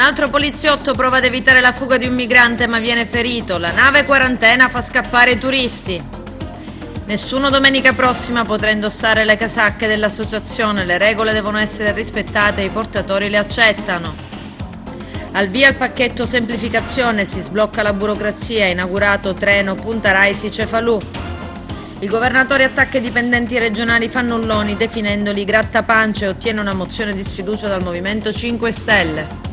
altro poliziotto prova ad evitare la fuga di un migrante ma viene ferito. La nave quarantena fa scappare i turisti. Nessuno domenica prossima potrà indossare le casacche dell'associazione. Le regole devono essere rispettate e i portatori le accettano. Al via il pacchetto semplificazione, si sblocca la burocrazia, inaugurato treno Punta Raisi Cefalù. Il governatore attacca i dipendenti regionali fannulloni definendoli grattapance e ottiene una mozione di sfiducia dal Movimento 5 Stelle.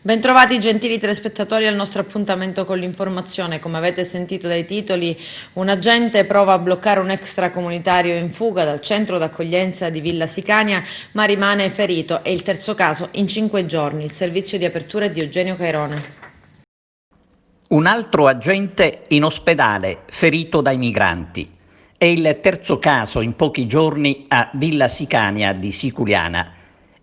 Bentrovati gentili telespettatori al nostro appuntamento con l'informazione. Come avete sentito dai titoli, un agente prova a bloccare un extracomunitario in fuga dal centro d'accoglienza di Villa Sicania ma rimane ferito. È il terzo caso in 5 giorni. Il servizio di apertura è di Eugenio Cairone. Un altro agente in ospedale ferito dai migranti. È il terzo caso in pochi giorni a Villa Sicania di Siculiana.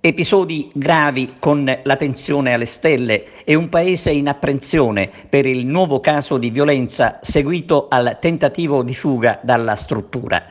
Episodi gravi con la tensione alle stelle e un paese in apprensione per il nuovo caso di violenza seguito al tentativo di fuga dalla struttura.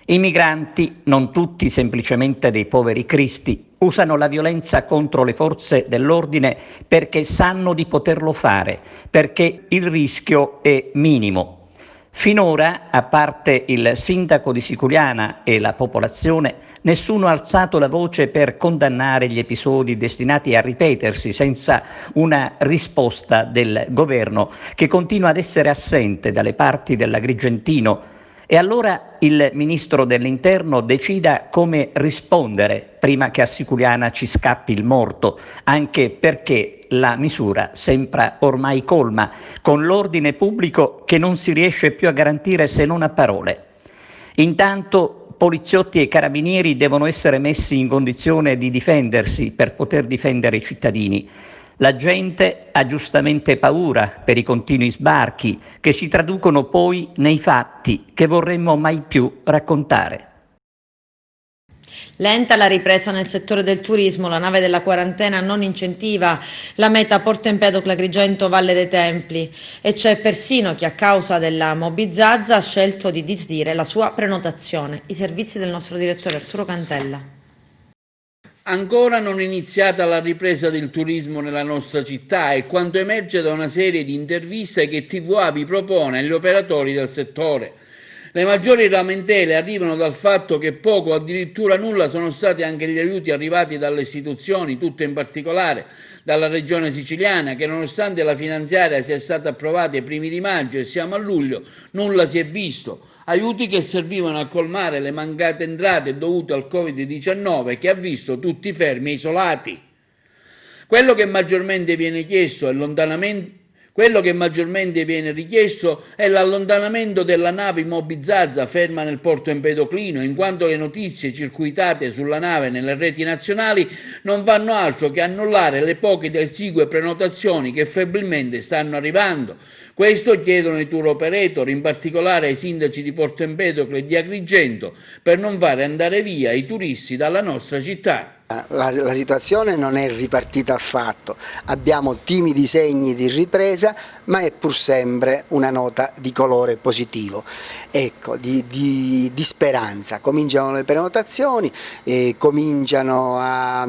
I migranti, non tutti semplicemente dei poveri cristi, usano la violenza contro le forze dell'ordine perché sanno di poterlo fare, perché il rischio è minimo. Finora, a parte il sindaco di Siculiana e la popolazione, nessuno ha alzato la voce per condannare gli episodi destinati a ripetersi senza una risposta del governo che continua ad essere assente dalle parti dell'Agrigentino. E allora il ministro dell'Interno decida come rispondere prima che a Siculiana ci scappi il morto, anche perché la misura sembra ormai colma, con l'ordine pubblico che non si riesce più a garantire se non a parole. Intanto poliziotti e carabinieri devono essere messi in condizione di difendersi per poter difendere i cittadini. La gente ha giustamente paura per i continui sbarchi che si traducono poi nei fatti che vorremmo mai più raccontare. Lenta la ripresa nel settore del turismo, la nave della quarantena non incentiva la meta Porto Empedocle Agrigento Valle dei Templi e c'è persino chi a causa della mobizzazza ha scelto di disdire la sua prenotazione. I servizi del nostro direttore Arturo Cantella. Ancora non è iniziata la ripresa del turismo nella nostra città e quanto emerge da una serie di interviste che TVA vi propone agli operatori del settore. Le maggiori lamentele arrivano dal fatto che poco, addirittura nulla, sono stati anche gli aiuti arrivati dalle istituzioni, tutte in particolare dalla regione siciliana, che nonostante la finanziaria sia stata approvata ai primi di maggio e siamo a luglio, nulla si è visto. Aiuti che servivano a colmare le mancate entrate dovute al Covid-19 che ha visto tutti fermi e isolati. Quello che maggiormente viene richiesto è l'allontanamento della nave Mobizzazza ferma nel porto empedoclino, in quanto le notizie circuitate sulla nave nelle reti nazionali non fanno altro che annullare le poche ed esigue prenotazioni che febbrilmente stanno arrivando. Questo chiedono i tour operator, in particolare ai sindaci di Porto Empedocle e di Agrigento, per non fare andare via i turisti dalla nostra città. La situazione non è ripartita affatto, abbiamo timidi segni di ripresa, ma è pur sempre una nota di colore positivo, ecco, di speranza. Cominciano le prenotazioni, cominciano a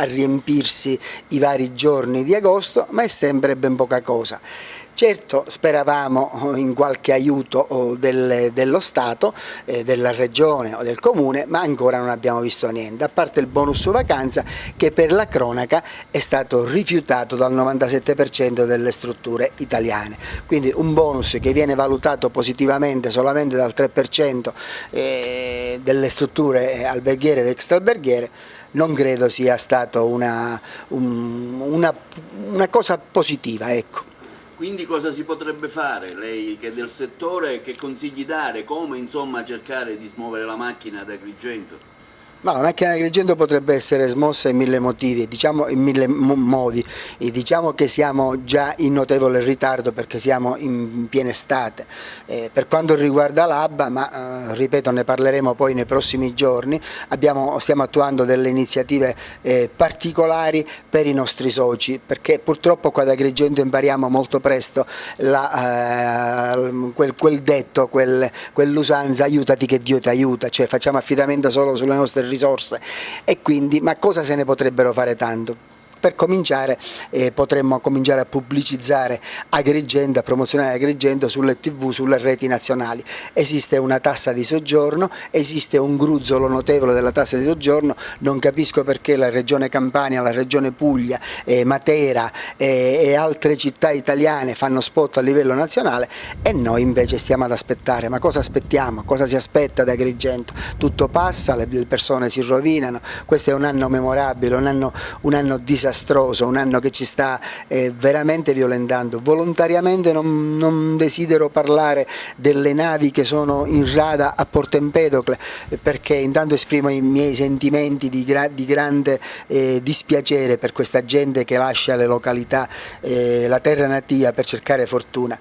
riempirsi i vari giorni di agosto, ma è sempre ben poca cosa. Certo, speravamo in qualche aiuto dello Stato, della Regione o del Comune, ma ancora non abbiamo visto niente, a parte il bonus vacanza che per la cronaca è stato rifiutato dal 97% delle strutture italiane. Quindi un bonus che viene valutato positivamente solamente dal 3% delle strutture alberghiere ed extraalberghiere, non credo sia stato una cosa positiva, ecco. Quindi cosa si potrebbe fare, lei che è del settore, che consigli dare, come insomma cercare di smuovere la macchina ad Agrigento? Ma la macchina di Agrigento potrebbe essere smossa in mille motivi, in mille modi, e diciamo che siamo già in notevole ritardo perché siamo in piena estate. Per quanto riguarda l'ABBA, ma ripeto ne parleremo poi nei prossimi giorni, stiamo attuando delle iniziative particolari per i nostri soci, perché purtroppo qua ad Agrigento impariamo molto presto qual quel detto, quell'usanza aiutati che Dio ti aiuta, cioè facciamo affidamento solo sulle nostre risorse, e quindi ma cosa se ne potrebbero fare tanto? Per cominciare potremmo cominciare a pubblicizzare Agrigento, a promozionare Agrigento sulle TV, sulle reti nazionali. Esiste una tassa di soggiorno, esiste un gruzzolo notevole della tassa di soggiorno, non capisco perché la regione Campania, la regione Puglia, Matera e altre città italiane fanno spot a livello nazionale e noi invece stiamo ad aspettare. Ma cosa aspettiamo? Cosa si aspetta da Agrigento? Tutto passa, le persone si rovinano, questo è un anno memorabile, un anno disastroso, un anno che ci sta veramente violentando. Volontariamente non desidero parlare delle navi che sono in rada a Porto Empedocle, perché intanto esprimo i miei sentimenti di grande dispiacere per questa gente che lascia le località, la terra natia per cercare fortuna.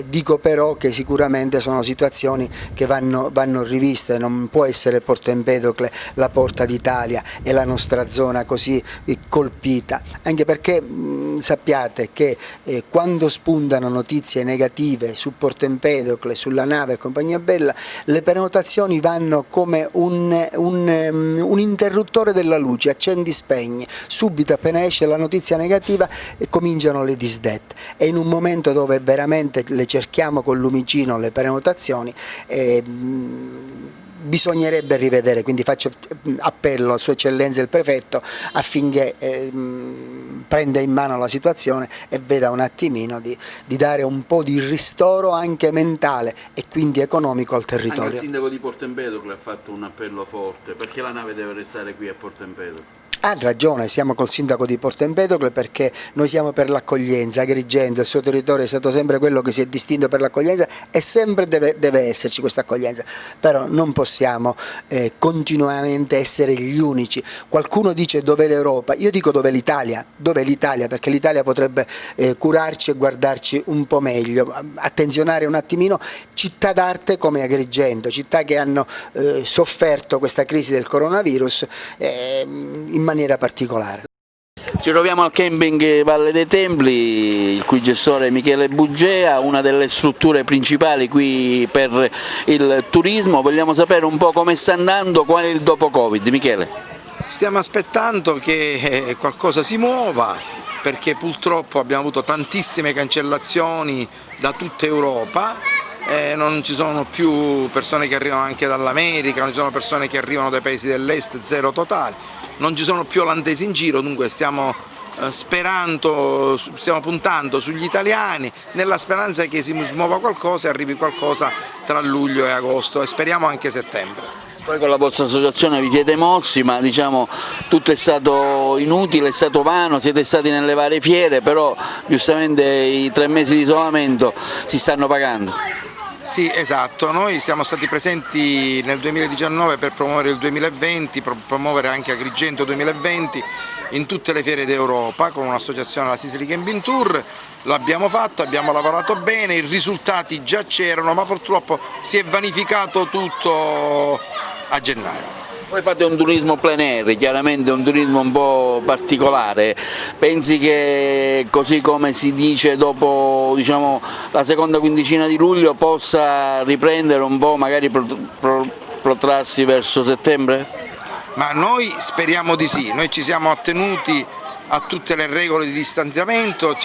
Dico però che sicuramente sono situazioni che vanno riviste, non può essere Porto Empedocle la porta d'Italia e la nostra zona così colpita, anche perché sappiate che quando spuntano notizie negative su Porto Empedocle, sulla nave e compagnia bella, le prenotazioni vanno come un interruttore della luce, accendi spegni, subito appena esce la notizia negativa cominciano le disdette, e in un momento dove veramente le cerchiamo con lumicino le prenotazioni bisognerebbe rivedere, quindi faccio appello a Sua Eccellenza il Prefetto affinché prenda in mano la situazione e veda un attimino di dare un po' di ristoro anche mentale e quindi economico al territorio. Anche il sindaco di Porto Empedocle ha fatto un appello forte, perché la nave deve restare qui a Porto Empedocle. Ha ragione, siamo col sindaco di Porto Empedocle perché noi siamo per l'accoglienza. Agrigento, il suo territorio è stato sempre quello che si è distinto per l'accoglienza e sempre deve esserci questa accoglienza, però non possiamo continuamente essere gli unici. Qualcuno dice dov'è l'Europa, io dico dov'è l'Italia, perché l'Italia potrebbe curarci e guardarci un po' meglio, attenzionare un attimino città d'arte come Agrigento, città che hanno sofferto questa crisi del coronavirus in maniera particolare. Ci troviamo al camping Valle dei Templi, il cui gestore è Michele Buggea, una delle strutture principali qui per il turismo. Vogliamo sapere un po' come sta andando, qual è il dopo Covid. Michele. Stiamo aspettando che qualcosa si muova, perché purtroppo abbiamo avuto tantissime cancellazioni da tutta Europa. Non ci sono più persone che arrivano anche dall'America, non ci sono persone che arrivano dai paesi dell'est, zero totale, non ci sono più olandesi in giro, dunque stiamo puntando sugli italiani nella speranza che si muova qualcosa e arrivi qualcosa tra luglio e agosto e speriamo anche settembre. Poi con la vostra associazione vi siete mossi, ma diciamo tutto è stato inutile, è stato vano, siete stati nelle varie fiere, però giustamente i 3 mesi di isolamento si stanno pagando. Sì, esatto, noi siamo stati presenti nel 2019 per promuovere il 2020, promuovere anche Agrigento 2020 in tutte le fiere d'Europa con un'associazione, la Sicily Camping Tour. L'abbiamo fatto, abbiamo lavorato bene, i risultati già c'erano, ma purtroppo si è vanificato tutto a gennaio. Voi fate un turismo plein air, chiaramente un turismo un po' particolare, pensi che così come si dice dopo la seconda quindicina di luglio possa riprendere un po', magari protrarsi verso settembre? Ma noi speriamo di sì, noi ci siamo attenuti a tutte le regole di distanziamento,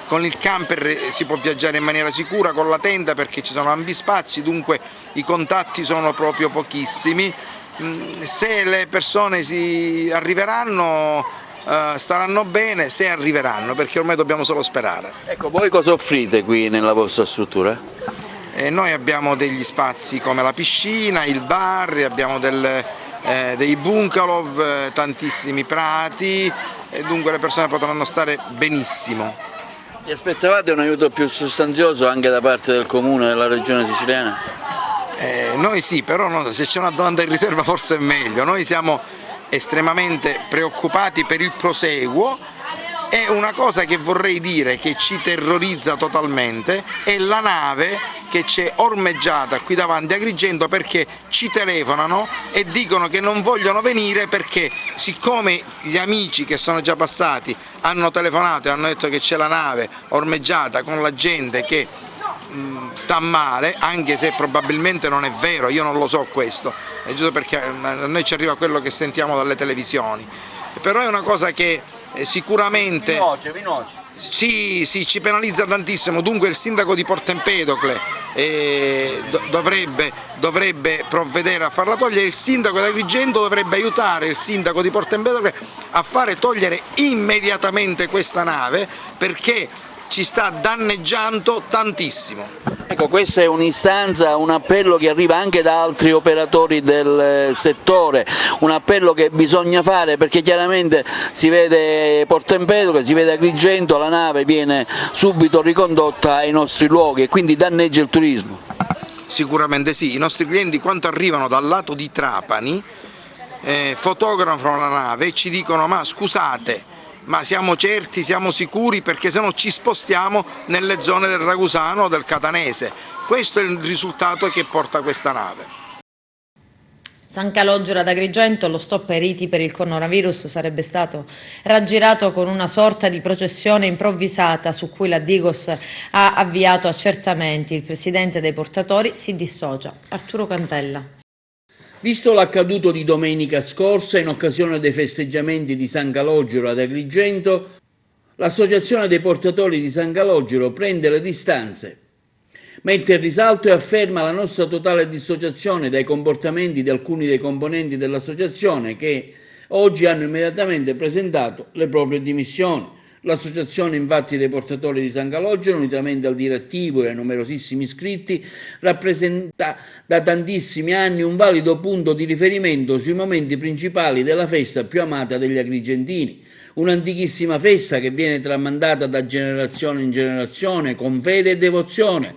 con il camper si può viaggiare in maniera sicura, con la tenda perché ci sono ampi spazi, dunque i contatti sono proprio pochissimi. Se le persone arriveranno staranno bene, se arriveranno, perché ormai dobbiamo solo sperare. Ecco, voi cosa offrite qui nella vostra struttura? Noi abbiamo degli spazi come la piscina, il bar, abbiamo dei bungalow, tantissimi prati e dunque le persone potranno stare benissimo. Vi aspettavate un aiuto più sostanzioso anche da parte del Comune e della Regione siciliana? Noi sì, però se c'è una domanda in riserva forse è meglio. Noi siamo estremamente preoccupati per il proseguo e una cosa che vorrei dire che ci terrorizza totalmente è la nave che c'è ormeggiata qui davanti a Agrigento, perché ci telefonano e dicono che non vogliono venire perché siccome gli amici che sono già passati hanno telefonato e hanno detto che c'è la nave ormeggiata con la gente che sta male, anche se probabilmente non è vero, io non lo so questo, è giusto perché a noi ci arriva quello che sentiamo dalle televisioni, però è una cosa che sicuramente sì, ci penalizza tantissimo. Dunque il sindaco di Porto Empedocle dovrebbe provvedere a farla togliere, il sindaco di Agrigento dovrebbe aiutare il sindaco di Porto Empedocle a fare togliere immediatamente questa nave, perché ci sta danneggiando tantissimo. Ecco, questa è un'istanza, un appello che arriva anche da altri operatori del settore, un appello che bisogna fare, perché chiaramente si vede Porto Empedocle, si vede Agrigento, la nave viene subito ricondotta ai nostri luoghi e quindi danneggia il turismo. Sicuramente sì, i nostri clienti quando arrivano dal lato di Trapani fotografano la nave e ci dicono: ma scusate, ma siamo certi, siamo sicuri, perché se no ci spostiamo nelle zone del Ragusano o del Catanese. Questo è il risultato che porta questa nave. San Calogero ad Agrigento, lo stop ai riti per il coronavirus sarebbe stato raggirato con una sorta di processione improvvisata su cui la Digos ha avviato accertamenti. Il presidente dei portatori si dissocia. Arturo Cantella. Visto l'accaduto di domenica scorsa in occasione dei festeggiamenti di San Calogero ad Agrigento, l'Associazione dei portatori di San Calogero prende le distanze, mette in risalto e afferma la nostra totale dissociazione dai comportamenti di alcuni dei componenti dell'associazione che oggi hanno immediatamente presentato le proprie dimissioni. L'associazione infatti dei portatori di San Calogero, unitamente al direttivo e ai numerosissimi iscritti, rappresenta da tantissimi anni un valido punto di riferimento sui momenti principali della festa più amata degli agrigentini. Un'antichissima festa che viene tramandata da generazione in generazione con fede e devozione,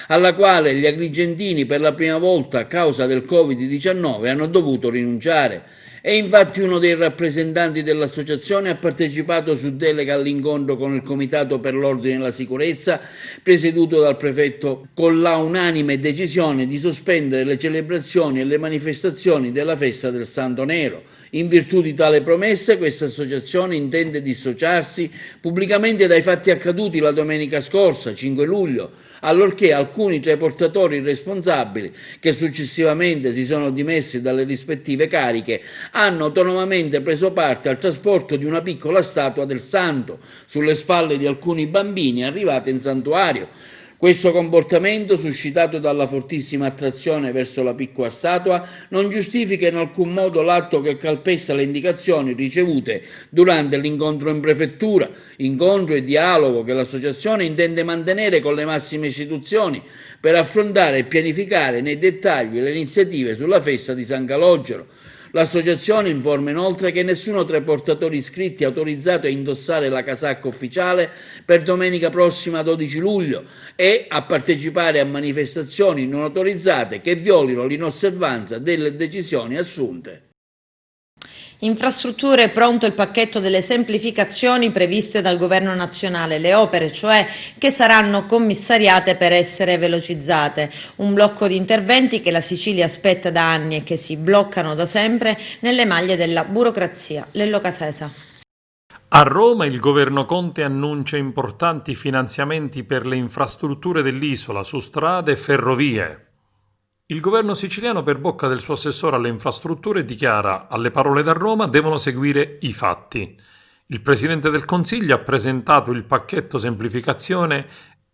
alla quale gli agrigentini per la prima volta a causa del Covid-19 hanno dovuto rinunciare. E infatti uno dei rappresentanti dell'associazione ha partecipato su delega all'incontro con il Comitato per l'Ordine e la Sicurezza, presieduto dal prefetto, con la unanime decisione di sospendere le celebrazioni e le manifestazioni della festa del Santo Nero. In virtù di tale promessa, questa associazione intende dissociarsi pubblicamente dai fatti accaduti la domenica scorsa, 5 luglio, allorché alcuni tra i portatori responsabili, che successivamente si sono dimessi dalle rispettive cariche, hanno autonomamente preso parte al trasporto di una piccola statua del santo sulle spalle di alcuni bambini arrivati in santuario. Questo comportamento, suscitato dalla fortissima attrazione verso la piccola statua, non giustifica in alcun modo l'atto che calpesta le indicazioni ricevute durante l'incontro in prefettura, incontro e dialogo che l'associazione intende mantenere con le massime istituzioni per affrontare e pianificare nei dettagli le iniziative sulla festa di San Calogero. L'associazione informa inoltre che nessuno tra i portatori iscritti è autorizzato a indossare la casacca ufficiale per domenica prossima 12 luglio e a partecipare a manifestazioni non autorizzate che violino l'inosservanza delle decisioni assunte. Infrastrutture, è pronto il pacchetto delle semplificazioni previste dal Governo nazionale, le opere cioè che saranno commissariate per essere velocizzate, un blocco di interventi che la Sicilia aspetta da anni e che si bloccano da sempre nelle maglie della burocrazia. Lello Casesa. A Roma il governo Conte annuncia importanti finanziamenti per le infrastrutture dell'isola su strade e ferrovie. Il governo siciliano, per bocca del suo assessore alle infrastrutture, dichiara: alle parole da Roma devono seguire i fatti. Il Presidente del Consiglio ha presentato il pacchetto semplificazione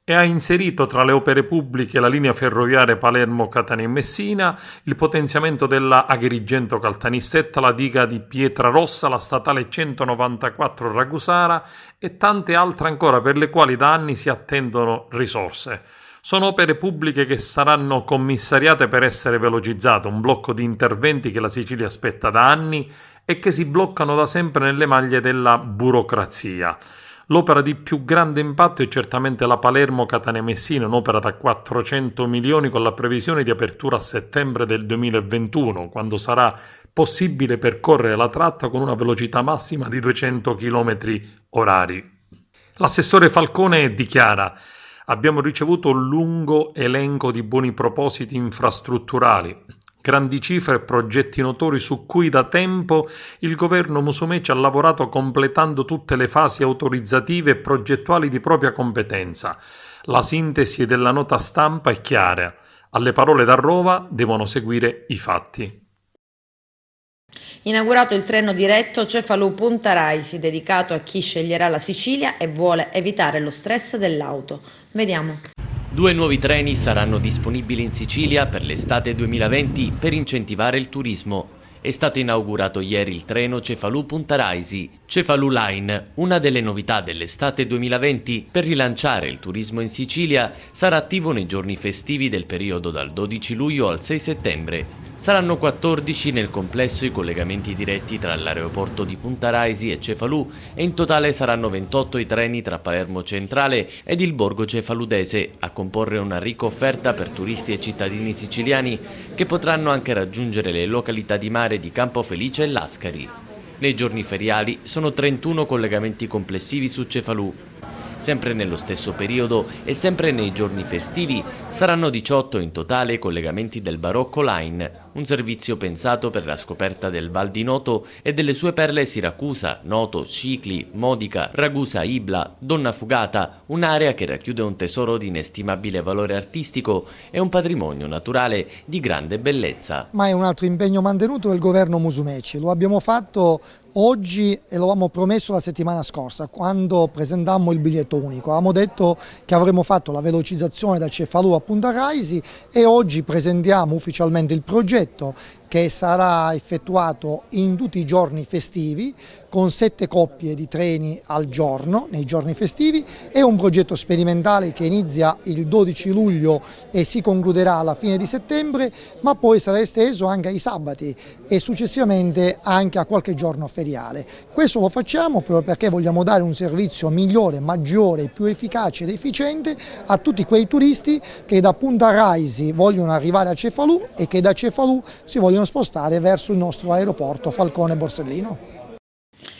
e ha inserito tra le opere pubbliche la linea ferroviaria Palermo-Catania e Messina, il potenziamento della Agrigento-Caltanissetta, la diga di Pietrarossa, la statale 194 Ragusara e tante altre ancora per le quali da anni si attendono risorse. Sono opere pubbliche che saranno commissariate per essere velocizzate, un blocco di interventi che la Sicilia aspetta da anni e che si bloccano da sempre nelle maglie della burocrazia. L'opera di più grande impatto è certamente la Palermo-Catania-Messina, un'opera da 400 milioni con la previsione di apertura a settembre del 2021, quando sarà possibile percorrere la tratta con una velocità massima di 200 km orari. L'assessore Falcone dichiara: abbiamo ricevuto un lungo elenco di buoni propositi infrastrutturali, grandi cifre e progetti notori su cui da tempo il governo Musumeci ha lavorato completando tutte le fasi autorizzative e progettuali di propria competenza. La sintesi della nota stampa è chiara. Alle parole d'Arrova devono seguire i fatti. Inaugurato il treno diretto Cefalù-Punta Raisi, dedicato a chi sceglierà la Sicilia e vuole evitare lo stress dell'auto. Vediamo. 2 nuovi treni saranno disponibili in Sicilia per l'estate 2020 per incentivare il turismo. È stato inaugurato ieri il treno Cefalù-Punta Raisi, Cefalù Line. Una delle novità dell'estate 2020 per rilanciare il turismo in Sicilia sarà attivo nei giorni festivi del periodo dal 12 luglio al 6 settembre. Saranno 14 nel complesso i collegamenti diretti tra l'aeroporto di Punta Raisi e Cefalù e in totale saranno 28 i treni tra Palermo Centrale ed il borgo cefaludese a comporre una ricca offerta per turisti e cittadini siciliani che potranno anche raggiungere le località di mare di Campofelice e Lascari. Nei giorni feriali sono 31 collegamenti complessivi su Cefalù. Sempre nello stesso periodo e sempre nei giorni festivi saranno 18 in totale i collegamenti del Barocco Line, un servizio pensato per la scoperta del Val di Noto e delle sue perle Siracusa, Noto, Scicli, Modica, Ragusa, Ibla, Donna Fugata, un'area che racchiude un tesoro di inestimabile valore artistico e un patrimonio naturale di grande bellezza. Ma è un altro impegno mantenuto del governo Musumeci, lo abbiamo fatto oggi e lo avevamo promesso la settimana scorsa quando presentammo il biglietto unico. Avevamo detto che avremmo fatto la velocizzazione da Cefalù a Punta Raisi e oggi presentiamo ufficialmente il progetto che sarà effettuato in tutti i giorni festivi con 7 coppie di treni al giorno nei giorni festivi. È un progetto sperimentale che inizia il 12 luglio e si concluderà alla fine di settembre, ma poi sarà esteso anche ai sabati e successivamente anche a qualche giorno feriale. Questo lo facciamo proprio perché vogliamo dare un servizio migliore, maggiore, più efficace ed efficiente a tutti quei turisti che da Punta Raisi vogliono arrivare a Cefalù e che da Cefalù si vogliono spostare verso il nostro aeroporto Falcone Borsellino.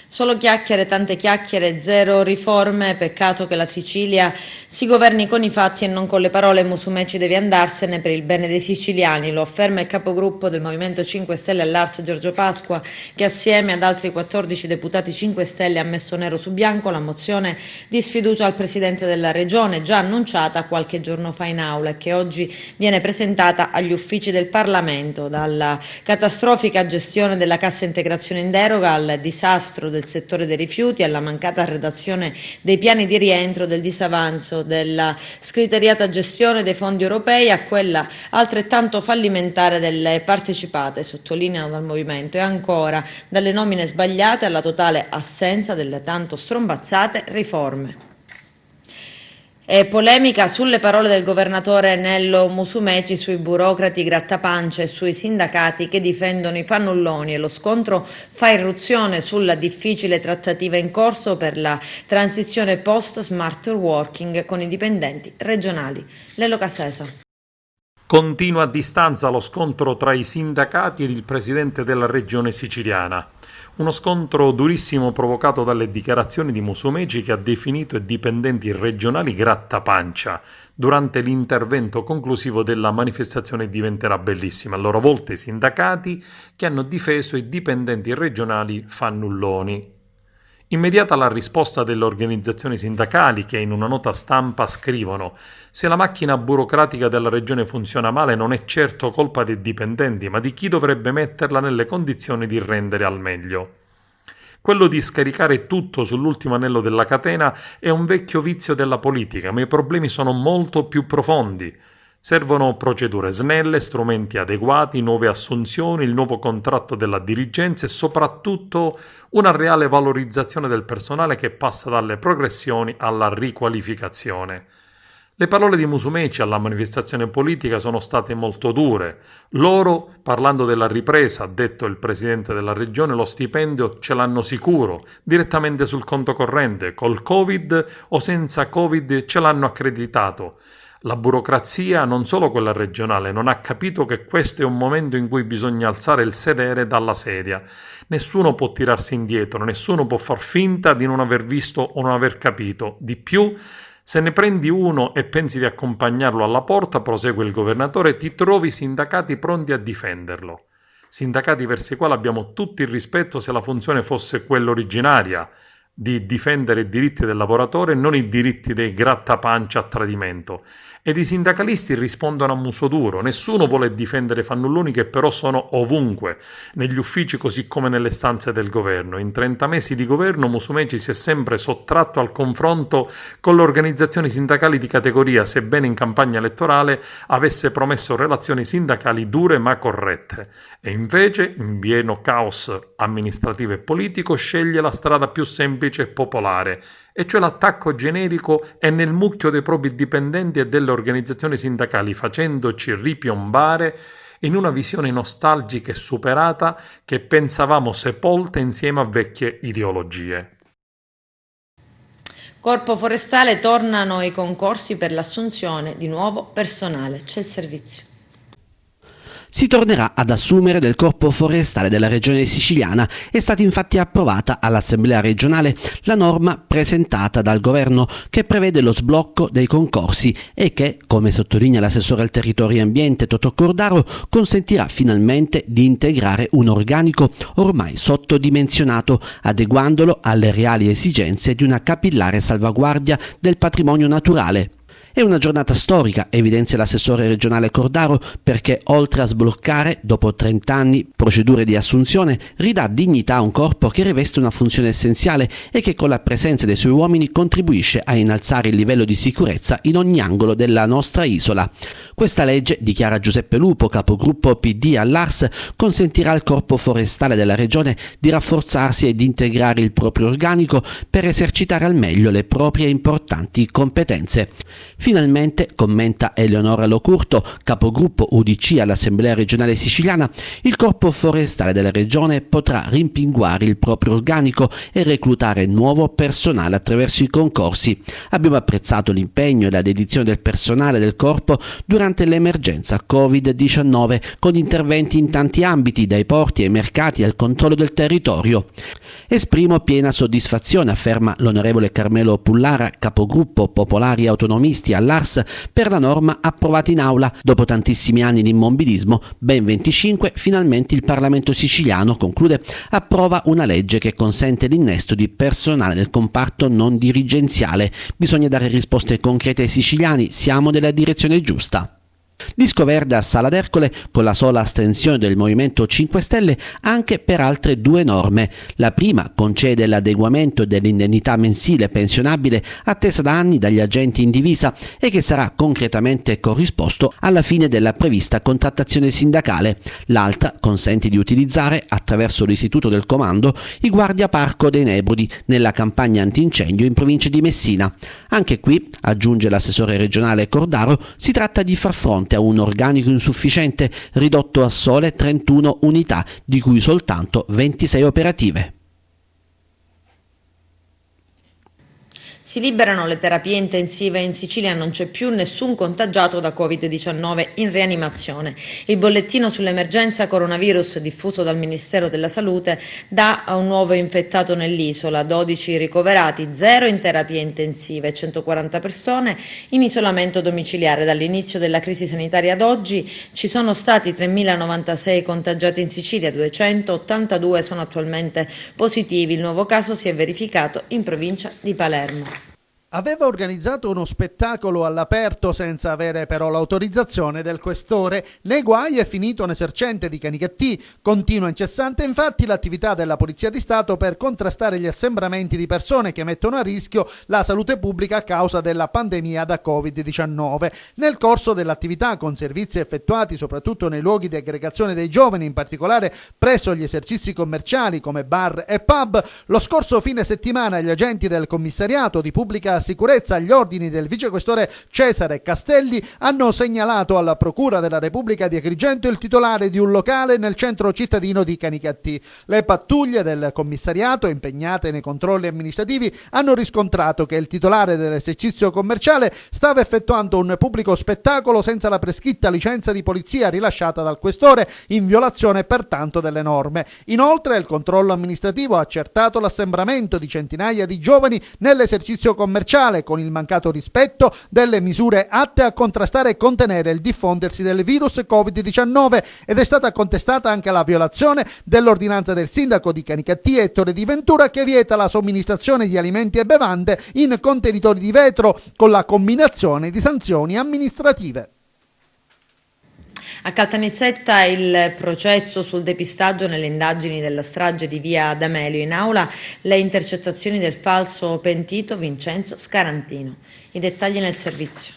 Solo chiacchiere, tante chiacchiere, zero riforme, peccato che la Sicilia si governi con i fatti e non con le parole. Musumeci deve andarsene per il bene dei siciliani, lo afferma il capogruppo del Movimento 5 Stelle all'Ars Giorgio Pasqua, che assieme ad altri 14 deputati 5 Stelle ha messo nero su bianco la mozione di sfiducia al Presidente della Regione, già annunciata qualche giorno fa in aula e che oggi viene presentata agli uffici del Parlamento. Dalla catastrofica gestione della cassa integrazione in deroga al disastro del settore dei rifiuti, alla mancata redazione dei piani di rientro, del disavanzo, della scriteriata gestione dei fondi europei, a quella altrettanto fallimentare delle partecipate, sottolineano dal Movimento, e ancora dalle nomine sbagliate alla totale assenza delle tanto strombazzate riforme. E polemica sulle parole del governatore Nello Musumeci sui burocrati grattapancia e sui sindacati che difendono i fannulloni, e lo scontro fa irruzione sulla difficile trattativa in corso per la transizione post smart working con i dipendenti regionali. Lello Casesa. Continua a distanza lo scontro tra i sindacati ed il presidente della regione siciliana. Uno scontro durissimo provocato dalle dichiarazioni di Musumeci, che ha definito i dipendenti regionali grattapancia. Durante l'intervento conclusivo della manifestazione diventerà bellissima. A loro volta i sindacati che hanno difeso i dipendenti regionali fannulloni. Immediata la risposta delle organizzazioni sindacali che in una nota stampa scrivono: se la macchina burocratica della regione funziona male non è certo colpa dei dipendenti, ma di chi dovrebbe metterla nelle condizioni di rendere al meglio. Quello di scaricare tutto sull'ultimo anello della catena è un vecchio vizio della politica, ma i problemi sono molto più profondi. Servono procedure snelle, strumenti adeguati, nuove assunzioni, il nuovo contratto della dirigenza e soprattutto una reale valorizzazione del personale che passa dalle progressioni alla riqualificazione. Le parole di Musumeci alla manifestazione politica sono state molto dure. Loro, parlando della ripresa, ha detto il presidente della regione, lo stipendio ce l'hanno sicuro, direttamente sul conto corrente, col Covid o senza Covid ce l'hanno accreditato. La burocrazia, non solo quella regionale, non ha capito che questo è un momento in cui bisogna alzare il sedere dalla sedia. Nessuno può tirarsi indietro, nessuno può far finta di non aver visto o non aver capito. Di più, se ne prendi uno e pensi di accompagnarlo alla porta, prosegue il governatore, ti trovi sindacati pronti a difenderlo. Sindacati verso i quali abbiamo tutto il rispetto se la funzione fosse quella originaria, di difendere i diritti del lavoratore e non i diritti dei grattapancia a tradimento. Ed i sindacalisti rispondono a muso duro: nessuno vuole difendere i fannulloni che però sono ovunque, negli uffici così come nelle stanze del governo. In 30 mesi di governo Musumeci si è sempre sottratto al confronto con le organizzazioni sindacali di categoria, sebbene in campagna elettorale avesse promesso relazioni sindacali dure ma corrette. E invece, in pieno caos amministrativo e politico, sceglie la strada più semplice e popolare, e cioè l'attacco generico e nel mucchio dei propri dipendenti e delle organizzazioni sindacali, facendoci ripiombare in una visione nostalgica e superata che pensavamo sepolta insieme a vecchie ideologie. Corpo Forestale, tornano i concorsi per l'assunzione di nuovo personale. C'è il servizio. Si tornerà ad assumere del Corpo Forestale della Regione Siciliana. È stata infatti approvata all'Assemblea regionale la norma presentata dal Governo che prevede lo sblocco dei concorsi e che, come sottolinea l'assessore al territorio e ambiente Totò Cordaro, consentirà finalmente di integrare un organico ormai sottodimensionato, adeguandolo alle reali esigenze di una capillare salvaguardia del patrimonio naturale. È una giornata storica, evidenzia l'assessore regionale Cordaro, perché oltre a sbloccare, dopo 30 anni, procedure di assunzione, ridà dignità a un corpo che riveste una funzione essenziale e che con la presenza dei suoi uomini contribuisce a innalzare il livello di sicurezza in ogni angolo della nostra isola. Questa legge, dichiara Giuseppe Lupo, capogruppo PD all'Ars, consentirà al Corpo Forestale della Regione di rafforzarsi e di integrare il proprio organico per esercitare al meglio le proprie importanti competenze. Finalmente, commenta Eleonora Locurto, capogruppo UDC all'Assemblea regionale siciliana, il Corpo Forestale della Regione potrà rimpinguare il proprio organico e reclutare nuovo personale attraverso i concorsi. Abbiamo apprezzato l'impegno e la dedizione del personale del Corpo durante l'emergenza Covid-19, con interventi in tanti ambiti, dai porti ai mercati al controllo del territorio. Esprimo piena soddisfazione, afferma l'onorevole Carmelo Pullara, capogruppo Popolari e Autonomisti all'Ars, per la norma approvata in aula. Dopo tantissimi anni di immobilismo, ben 25, finalmente il Parlamento siciliano, conclude, approva una legge che consente l'innesto di personale del comparto non dirigenziale. Bisogna dare risposte concrete ai siciliani, siamo nella direzione giusta. Disco verde a Sala d'Ercole, con la sola astensione del Movimento 5 Stelle, anche per altre due norme. La prima concede l'adeguamento dell'indennità mensile pensionabile attesa da anni dagli agenti in divisa e che sarà concretamente corrisposto alla fine della prevista contrattazione sindacale. L'altra consente di utilizzare, attraverso l'istituto del comando, i guardiaparco dei Nebrodi nella campagna antincendio in provincia di Messina. Anche qui, aggiunge l'assessore regionale Cordaro, si tratta di far fronte a un organico insufficiente ridotto a sole 31 unità, di cui soltanto 26 operative. Si liberano le terapie intensive in Sicilia, non c'è più nessun contagiato da Covid-19 in rianimazione. Il bollettino sull'emergenza coronavirus diffuso dal Ministero della Salute dà a un nuovo infettato nell'isola, 12 ricoverati, 0 in terapie intensive, 140 persone in isolamento domiciliare. Dall'inizio della crisi sanitaria ad oggi ci sono stati 3.096 contagiati in Sicilia, 282 sono attualmente positivi. Il nuovo caso si è verificato in provincia di Palermo. Aveva organizzato uno spettacolo all'aperto senza avere però l'autorizzazione del questore. Nei guai è finito un esercente di Canicattì. Continua incessante infatti l'attività della Polizia di Stato per contrastare gli assembramenti di persone che mettono a rischio la salute pubblica a causa della pandemia da Covid-19. Nel corso dell'attività, con servizi effettuati soprattutto nei luoghi di aggregazione dei giovani, in particolare presso gli esercizi commerciali come bar e pub, lo scorso fine settimana gli agenti del commissariato di pubblica sicurezza agli ordini del vicequestore Cesare Castelli hanno segnalato alla Procura della Repubblica di Agrigento il titolare di un locale nel centro cittadino di Canicattì. Le pattuglie del commissariato impegnate nei controlli amministrativi hanno riscontrato che il titolare dell'esercizio commerciale stava effettuando un pubblico spettacolo senza la prescritta licenza di polizia rilasciata dal questore, in violazione pertanto delle norme. Inoltre il controllo amministrativo ha accertato l'assembramento di centinaia di giovani nell'esercizio commerciale speciale con il mancato rispetto delle misure atte a contrastare e contenere il diffondersi del virus Covid-19 ed è stata contestata anche la violazione dell'ordinanza del sindaco di Canicattì Ettore Di Ventura che vieta la somministrazione di alimenti e bevande in contenitori di vetro con la combinazione di sanzioni amministrative. A Caltanissetta il processo sul depistaggio nelle indagini della strage di via D'Amelio, in aula le intercettazioni del falso pentito Vincenzo Scarantino. I dettagli nel servizio.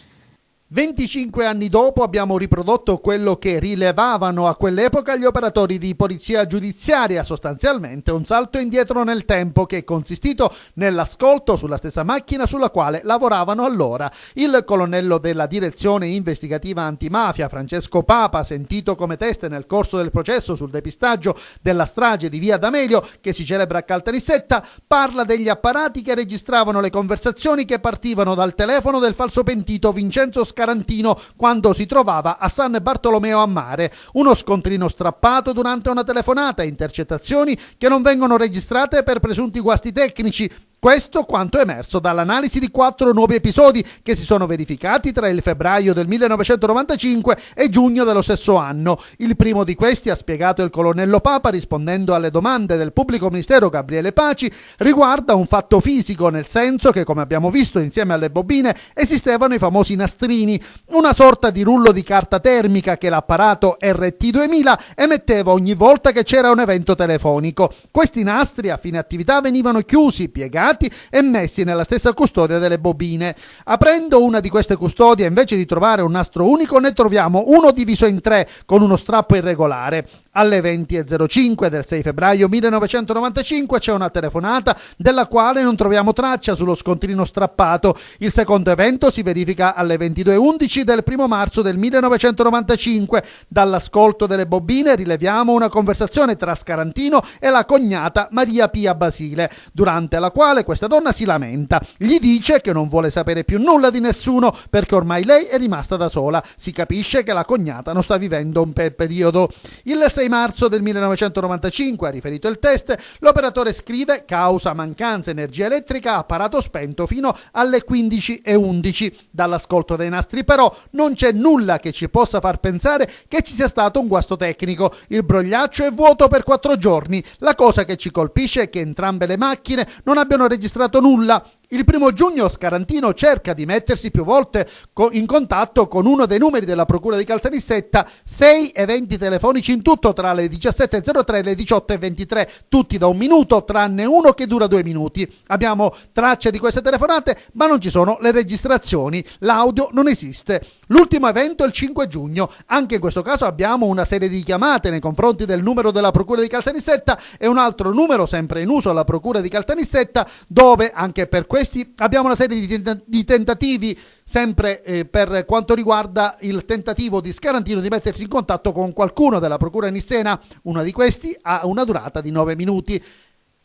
25 anni dopo abbiamo riprodotto quello che rilevavano a quell'epoca gli operatori di polizia giudiziaria, sostanzialmente un salto indietro nel tempo che è consistito nell'ascolto sulla stessa macchina sulla quale lavoravano allora. Il colonnello della direzione investigativa antimafia Francesco Papa, sentito come teste nel corso del processo sul depistaggio della strage di via D'Amelio che si celebra a Caltanissetta, parla degli apparati che registravano le conversazioni che partivano dal telefono del falso pentito Vincenzo Scarantino quando si trovava a San Bartolomeo a Mare, uno scontrino strappato durante una telefonata, intercettazioni che non vengono registrate per presunti guasti tecnici. Questo quanto emerso dall'analisi di 4 nuovi episodi che si sono verificati tra il febbraio del 1995 e giugno dello stesso anno. Il primo di questi, ha spiegato il colonnello Papa rispondendo alle domande del pubblico ministero Gabriele Paci, riguarda un fatto fisico, nel senso che, come abbiamo visto insieme alle bobine, esistevano i famosi nastrini, una sorta di rullo di carta termica che l'apparato RT2000 emetteva ogni volta che c'era un evento telefonico. Questi nastri a fine attività venivano chiusi, piegati e messi nella stessa custodia delle bobine. Aprendo una di queste custodie, invece di trovare un nastro unico, ne troviamo uno diviso in 3 con uno strappo irregolare. Alle 20:05 del 6 febbraio 1995 c'è una telefonata della quale non troviamo traccia sullo scontrino strappato. Il secondo evento si verifica alle 22:11 del 1 marzo del 1995. Dall'ascolto delle bobine rileviamo una conversazione tra Scarantino e la cognata Maria Pia Basile, durante la quale questa donna si lamenta. Gli dice che non vuole sapere più nulla di nessuno perché ormai lei è rimasta da sola. Si capisce che la cognata non sta vivendo un periodo. Il 6 marzo del 1995, ha riferito il test, l'operatore scrive: causa mancanza energia elettrica, apparato spento fino alle 15:11. Dall'ascolto dei nastri però non c'è nulla che ci possa far pensare che ci sia stato un guasto tecnico. Il brogliaccio è vuoto per 4 giorni. La cosa che ci colpisce è che entrambe le macchine non abbiano registrato nulla. Il 1 giugno Scarantino cerca di mettersi più volte in contatto con uno dei numeri della Procura di Caltanissetta, 6 eventi telefonici in tutto tra le 17:03 e le 18:23, tutti da 1 minuto, tranne uno che dura 2 minuti. Abbiamo tracce di queste telefonate, ma non ci sono le registrazioni, l'audio non esiste. L'ultimo evento è il 5 giugno, anche in questo caso abbiamo una serie di chiamate nei confronti del numero della Procura di Caltanissetta e un altro numero sempre in uso alla Procura di Caltanissetta, dove anche per questi abbiamo una serie di tentativi, sempre per quanto riguarda il tentativo di Scarantino di mettersi in contatto con qualcuno della Procura nissena. Uno di questi ha una durata di 9 minuti.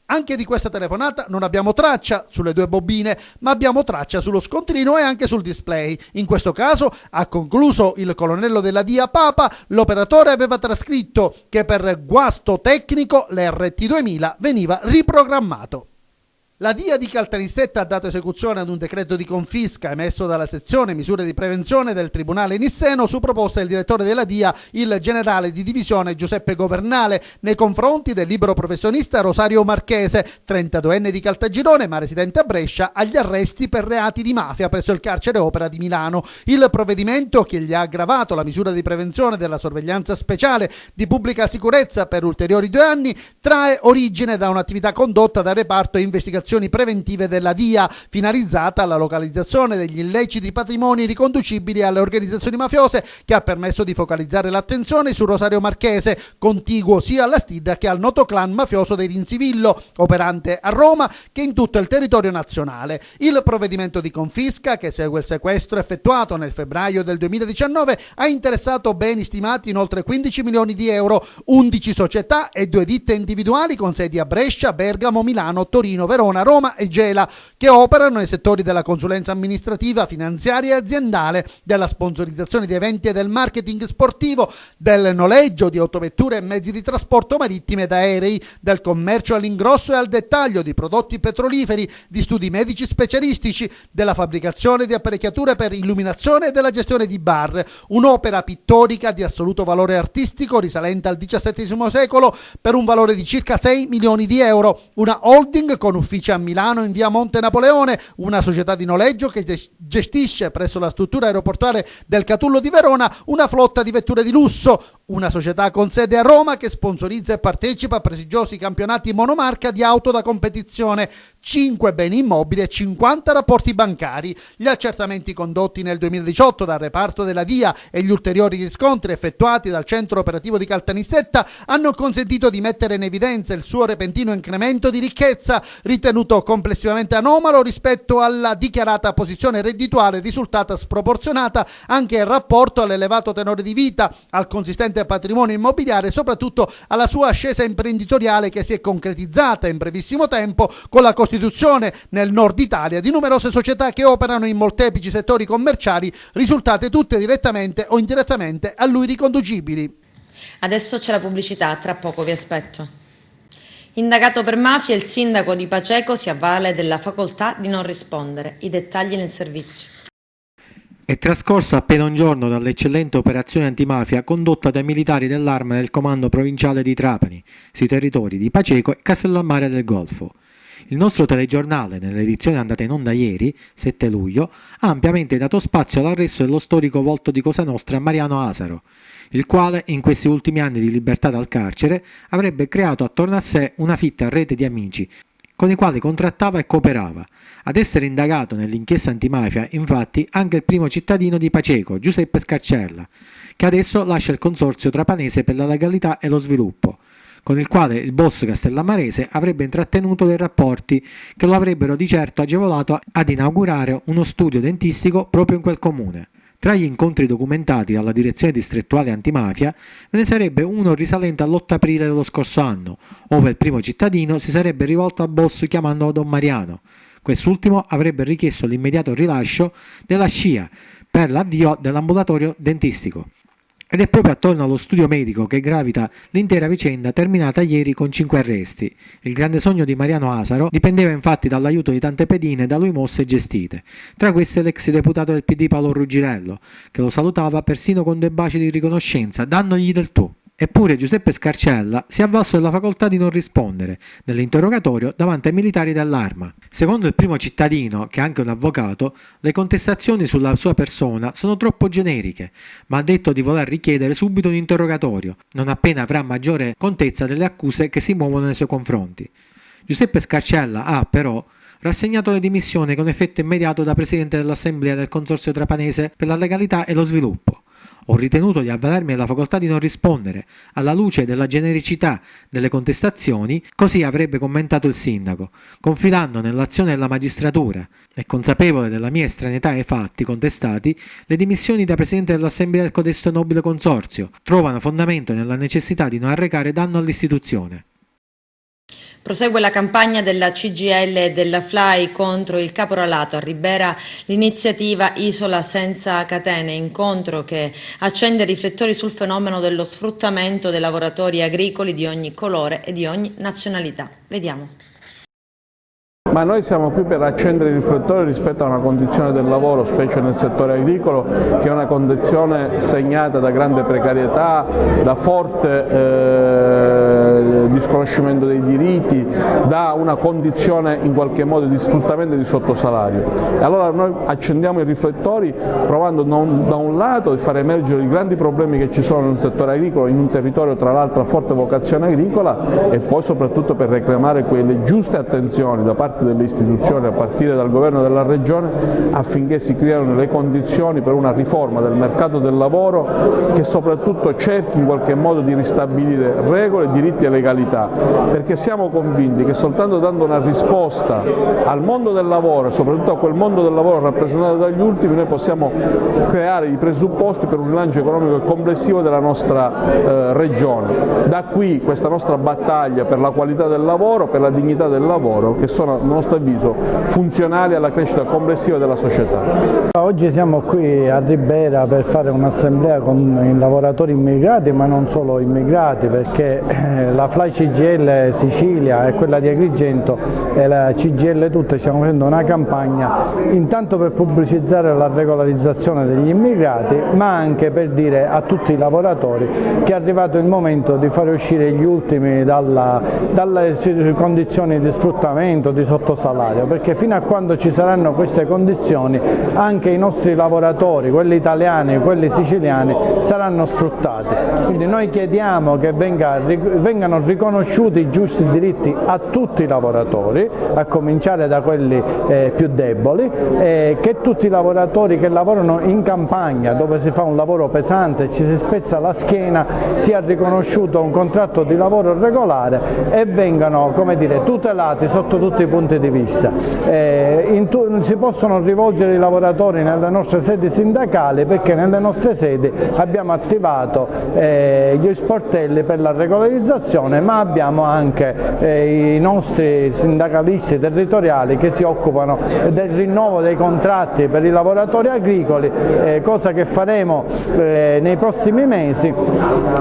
Anche di questa telefonata non abbiamo traccia sulle 2 bobine, ma abbiamo traccia sullo scontrino e anche sul display. In questo caso, ha concluso il colonnello della DIA Papa, l'operatore aveva trascritto che per guasto tecnico l'RT2000 veniva riprogrammato. La DIA di Caltanissetta ha dato esecuzione ad un decreto di confisca emesso dalla sezione misure di prevenzione del Tribunale nisseno su proposta del direttore della DIA, il generale di divisione Giuseppe Governale, nei confronti del libero professionista Rosario Marchese, 32enne di Caltagirone ma residente a Brescia, agli arresti per reati di mafia presso il carcere Opera di Milano. Il provvedimento, che gli ha aggravato la misura di prevenzione della sorveglianza speciale di pubblica sicurezza per ulteriori 2 anni, trae origine da un'attività condotta dal reparto investigazioni preventive della DIA, finalizzata alla localizzazione degli illeciti patrimoni riconducibili alle organizzazioni mafiose, che ha permesso di focalizzare l'attenzione su Rosario Marchese, contiguo sia alla Stidda che al noto clan mafioso dei Rinzivillo, operante a Roma che in tutto il territorio nazionale. Il provvedimento di confisca, che segue il sequestro effettuato nel febbraio del 2019, ha interessato beni stimati in oltre 15 milioni di euro, 11 società e 2 ditte individuali con sedi a Brescia, Bergamo, Milano, Torino, Verona Verona, Roma e Gela, che operano nei settori della consulenza amministrativa, finanziaria e aziendale, della sponsorizzazione di eventi e del marketing sportivo, del noleggio di autovetture e mezzi di trasporto marittimi ed aerei, del commercio all'ingrosso e al dettaglio di prodotti petroliferi, di studi medici specialistici, della fabbricazione di apparecchiature per illuminazione e della gestione di bar. Un'opera pittorica di assoluto valore artistico risalente al XVII secolo per un valore di circa 6 milioni di euro. Una holding con uffici a Milano in via Monte Napoleone, una società di noleggio che gestisce presso la struttura aeroportuale del Catullo di Verona una flotta di vetture di lusso, una società con sede a Roma che sponsorizza e partecipa a prestigiosi campionati monomarca di auto da competizione, 5 beni immobili e 50 rapporti bancari. Gli accertamenti condotti nel 2018 dal reparto della DIA e gli ulteriori riscontri effettuati dal centro operativo di Caltanissetta hanno consentito di mettere in evidenza il suo repentino incremento di ricchezza, ritenuto complessivamente anomalo rispetto alla dichiarata posizione reddituale risultata sproporzionata anche in rapporto all'elevato tenore di vita, al consistente patrimonio immobiliare e soprattutto alla sua ascesa imprenditoriale che si è concretizzata in brevissimo tempo con la costituzione nel nord Italia di numerose società che operano in molteplici settori commerciali, risultate tutte direttamente o indirettamente a lui riconducibili. Adesso c'è la pubblicità, tra poco vi aspetto. Indagato per mafia, il sindaco di Paceco si avvale della facoltà di non rispondere. I dettagli nel servizio. È trascorso appena un giorno dall'eccellente operazione antimafia condotta dai militari dell'Arma del Comando Provinciale di Trapani, sui territori di Paceco e Castellammare del Golfo. Il nostro telegiornale, nell'edizione andata in onda ieri, 7 luglio, ha ampiamente dato spazio all'arresto dello storico volto di Cosa Nostra Mariano Asaro, il quale, in questi ultimi anni di libertà dal carcere, avrebbe creato attorno a sé una fitta rete di amici, con i quali contrattava e cooperava. Ad essere indagato nell'inchiesta antimafia, infatti, anche il primo cittadino di Paceco, Giuseppe Scarcella, che adesso lascia il Consorzio Trapanese per la Legalità e lo Sviluppo, con il quale il boss castellammarese avrebbe intrattenuto dei rapporti che lo avrebbero di certo agevolato ad inaugurare uno studio dentistico proprio in quel comune. Tra gli incontri documentati dalla direzione distrettuale antimafia ve ne sarebbe uno risalente all'8 aprile dello scorso anno, ove il primo cittadino si sarebbe rivolto al boss chiamandolo Don Mariano. Quest'ultimo avrebbe richiesto l'immediato rilascio della SCIA per l'avvio dell'ambulatorio dentistico. Ed è proprio attorno allo studio medico che gravita l'intera vicenda terminata ieri con 5 arresti. Il grande sogno di Mariano Asaro dipendeva infatti dall'aiuto di tante pedine da lui mosse e gestite. Tra queste l'ex deputato del PD Paolo Ruggirello, che lo salutava persino con 2 baci di riconoscenza, dandogli del tu. Eppure Giuseppe Scarcella si è avvalso della facoltà di non rispondere nell'interrogatorio davanti ai militari dell'Arma. Secondo il primo cittadino, che è anche un avvocato, le contestazioni sulla sua persona sono troppo generiche, ma ha detto di voler richiedere subito un interrogatorio, non appena avrà maggiore contezza delle accuse che si muovono nei suoi confronti. Giuseppe Scarcella ha, però, rassegnato le dimissioni con effetto immediato da presidente dell'Assemblea del Consorzio Trapanese per la Legalità e lo Sviluppo. Ho ritenuto di avvalermi della facoltà di non rispondere, alla luce della genericità delle contestazioni, così avrebbe commentato il sindaco, confidando nell'azione della magistratura e consapevole della mia estraneità ai fatti contestati. Le dimissioni da presidente dell'Assemblea del codesto nobile consorzio trovano fondamento nella necessità di non arrecare danno all'istituzione. Prosegue la campagna della CGIL e della FLAI contro il caporalato. A Ribera l'iniziativa Isola senza catene, incontro che accende riflettori sul fenomeno dello sfruttamento dei lavoratori agricoli di ogni colore e di ogni nazionalità. Vediamo. Ma noi siamo qui per accendere i riflettori rispetto a una condizione del lavoro, specie nel settore agricolo, che è una condizione segnata da grande precarietà, da forte disconoscimento dei diritti, da una condizione in qualche modo di sfruttamento e di sottosalario. E allora noi accendiamo i riflettori provando da un lato di far emergere i grandi problemi che ci sono nel settore agricolo, in un territorio tra l'altro a forte vocazione agricola, e poi soprattutto per reclamare quelle giuste attenzioni da parte delle istituzioni, a partire dal governo della regione, affinché si creino le condizioni per una riforma del mercato del lavoro che soprattutto cerchi in qualche modo di ristabilire regole, diritti e legalità attività, perché siamo convinti che soltanto dando una risposta al mondo del lavoro e soprattutto a quel mondo del lavoro rappresentato dagli ultimi noi possiamo creare i presupposti per un rilancio economico complessivo della nostra regione. Da qui questa nostra battaglia per la qualità del lavoro, per la dignità del lavoro, che sono a nostro avviso funzionali alla crescita complessiva della società. Oggi siamo qui a Ribera per fare un'assemblea con i lavoratori immigrati, ma non solo immigrati, perché la FLAI CGIL Sicilia e quella di Agrigento e la CGIL tutte stiamo facendo una campagna intanto per pubblicizzare la regolarizzazione degli immigrati, ma anche per dire a tutti i lavoratori che è arrivato il momento di fare uscire gli ultimi dalle condizioni di sfruttamento, di sottosalario, perché fino a quando ci saranno queste condizioni anche i nostri lavoratori, quelli italiani, quelli siciliani, saranno sfruttati. Quindi noi chiediamo che vengano riconosciuti i giusti diritti a tutti i lavoratori, a cominciare da quelli più deboli, che tutti i lavoratori che lavorano in campagna, dove si fa un lavoro pesante, ci si spezza la schiena, sia riconosciuto un contratto di lavoro regolare e vengano, come dire, tutelati sotto tutti i punti di vista. Si possono rivolgere i lavoratori nelle nostre sedi sindacali, perché nelle nostre sedi abbiamo attivato gli sportelli per la regolarizzazione, ma abbiamo anche i nostri sindacalisti territoriali che si occupano del rinnovo dei contratti per i lavoratori agricoli, cosa che faremo nei prossimi mesi,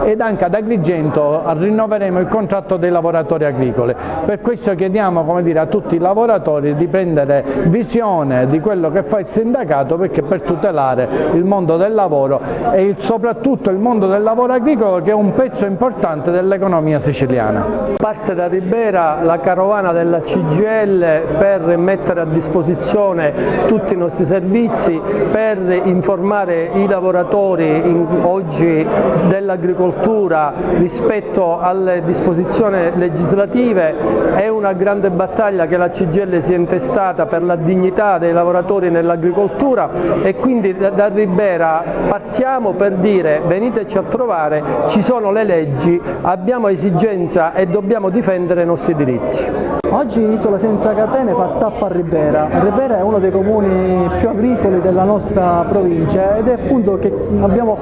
ed anche ad Agrigento rinnoveremo il contratto dei lavoratori agricoli. Per questo chiediamo, come dire, a tutti i lavoratori di prendere visione di quello che fa il sindacato, perché per tutelare il mondo del lavoro e soprattutto il mondo del lavoro agricolo, che è un pezzo importante dell'economia siciliana. Parte da Ribera la carovana della CGIL per mettere a disposizione tutti i nostri servizi, per informare i lavoratori oggi dell'agricoltura rispetto alle disposizioni legislative. È una grande battaglia che la CGIL si è intestata per la dignità dei lavoratori nell'agricoltura, e quindi da Ribera partiamo per dire: veniteci a trovare, ci sono le leggi, abbiamo esigenza e dobbiamo difendere i nostri diritti. Oggi Isola Senza Catene fa tappa a Ribera. Ribera è uno dei comuni più agricoli della nostra provincia, ed è appunto che abbiamo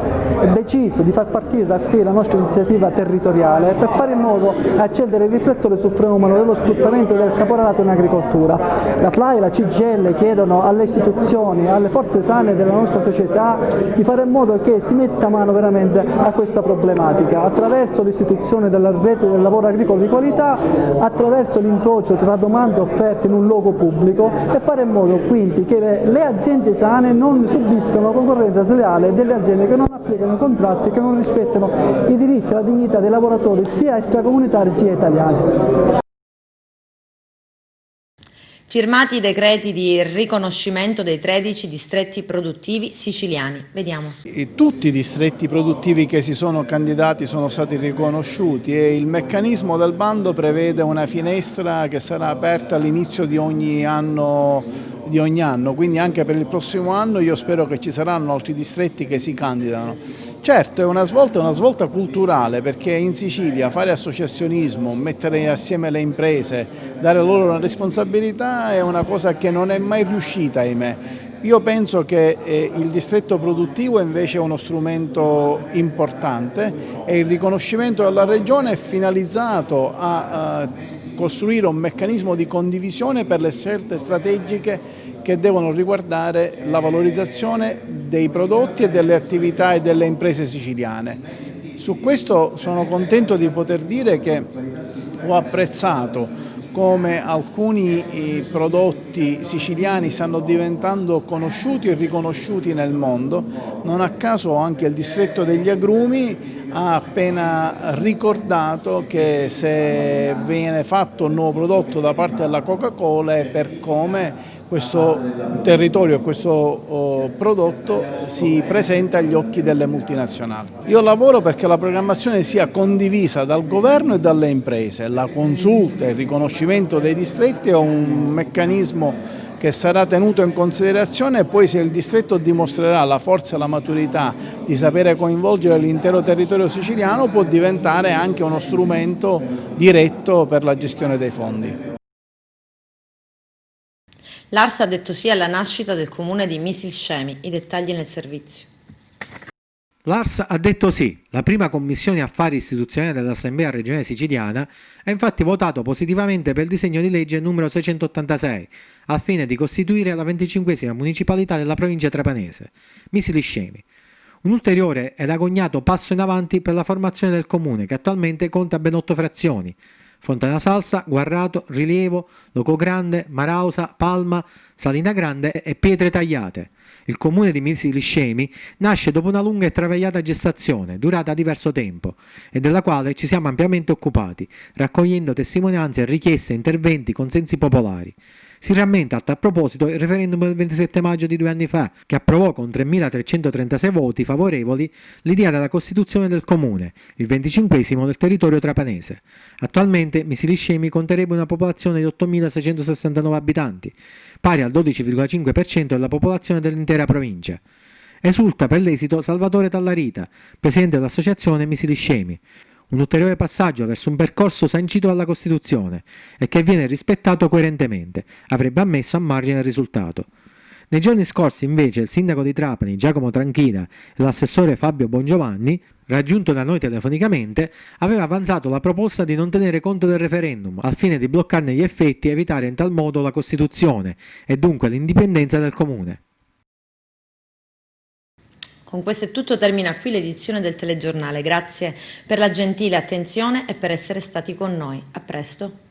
deciso di far partire da qui la nostra iniziativa territoriale per fare in modo di accendere il riflettore sul fenomeno dello sfruttamento del caporalato in agricoltura. La FLAI e la CGIL chiedono alle istituzioni, alle forze sane della nostra società di fare in modo che si metta mano veramente a questa problematica attraverso l'istituzione della rete del lavoro agricolo di qualità, attraverso l'incrocio tra domanda e offerta in un luogo pubblico, e fare in modo quindi che le aziende sane non subiscano concorrenza sleale delle aziende che non applicano i contratti e che non rispettano i diritti e la dignità dei lavoratori sia extracomunitari sia italiani. Firmati i decreti di riconoscimento dei 13 distretti produttivi siciliani. Vediamo. Tutti i distretti produttivi che si sono candidati sono stati riconosciuti, e il meccanismo del bando prevede una finestra che sarà aperta all'inizio di ogni anno, quindi anche per il prossimo anno io spero che ci saranno altri distretti che si candidano. Certo, è una svolta culturale, perché in Sicilia fare associazionismo, mettere assieme le imprese, dare loro una responsabilità è una cosa che non è mai riuscita, ahimè. Io penso che il distretto produttivo invece è uno strumento importante, e il riconoscimento della Regione è finalizzato a costruire un meccanismo di condivisione per le scelte strategiche che devono riguardare la valorizzazione dei prodotti e delle attività e delle imprese siciliane. Su questo sono contento di poter dire che ho apprezzato come alcuni prodotti siciliani stanno diventando conosciuti e riconosciuti nel mondo. Non a caso anche il distretto degli agrumi ha appena ricordato che se viene fatto un nuovo prodotto da parte della Coca-Cola è per come questo territorio e questo prodotto si presenta agli occhi delle multinazionali. Io lavoro perché la programmazione sia condivisa dal governo e dalle imprese. La consulta e il riconoscimento dei distretti è un meccanismo che sarà tenuto in considerazione, e poi se il distretto dimostrerà la forza e la maturità di sapere coinvolgere l'intero territorio siciliano, può diventare anche uno strumento diretto per la gestione dei fondi. L'ARS ha detto sì alla nascita del comune di Misilcemi, i dettagli nel servizio. L'ARS ha detto sì. La prima commissione affari istituzionali dell'Assemblea regionale siciliana ha infatti votato positivamente per il disegno di legge numero 686 al fine di costituire la 25esima municipalità della provincia trapanese, Misilcemi. Un ulteriore ed agognato passo in avanti per la formazione del comune, che attualmente conta ben 8 frazioni: Fontana Salsa, Guarrato, Rilievo, Locogrande, Marausa, Palma, Salina Grande e Pietre Tagliate. Il comune di Misilcemi nasce dopo una lunga e travagliata gestazione, durata diverso tempo, e della quale ci siamo ampiamente occupati, raccogliendo testimonianze, richieste, interventi, consensi popolari. Si rammenta a tal proposito il referendum del 27 maggio di 2 anni fa, che approvò con 3.336 voti favorevoli l'idea della costituzione del comune, il 25esimo del territorio trapanese. Attualmente Misilcemi conterebbe una popolazione di 8.669 abitanti, pari al 12,5% della popolazione dell'intera provincia. Esulta per l'esito Salvatore Tallarita, presidente dell'associazione Misilcemi. Un ulteriore passaggio verso un percorso sancito dalla Costituzione e che viene rispettato coerentemente, avrebbe ammesso a margine il risultato. Nei giorni scorsi invece il sindaco di Trapani, Giacomo Tranchina, e l'assessore Fabio Bongiovanni, raggiunto da noi telefonicamente, aveva avanzato la proposta di non tenere conto del referendum al fine di bloccarne gli effetti e evitare in tal modo la Costituzione e dunque l'indipendenza del comune. Con questo è tutto, termina qui l'edizione del telegiornale. Grazie per la gentile attenzione e per essere stati con noi. A presto.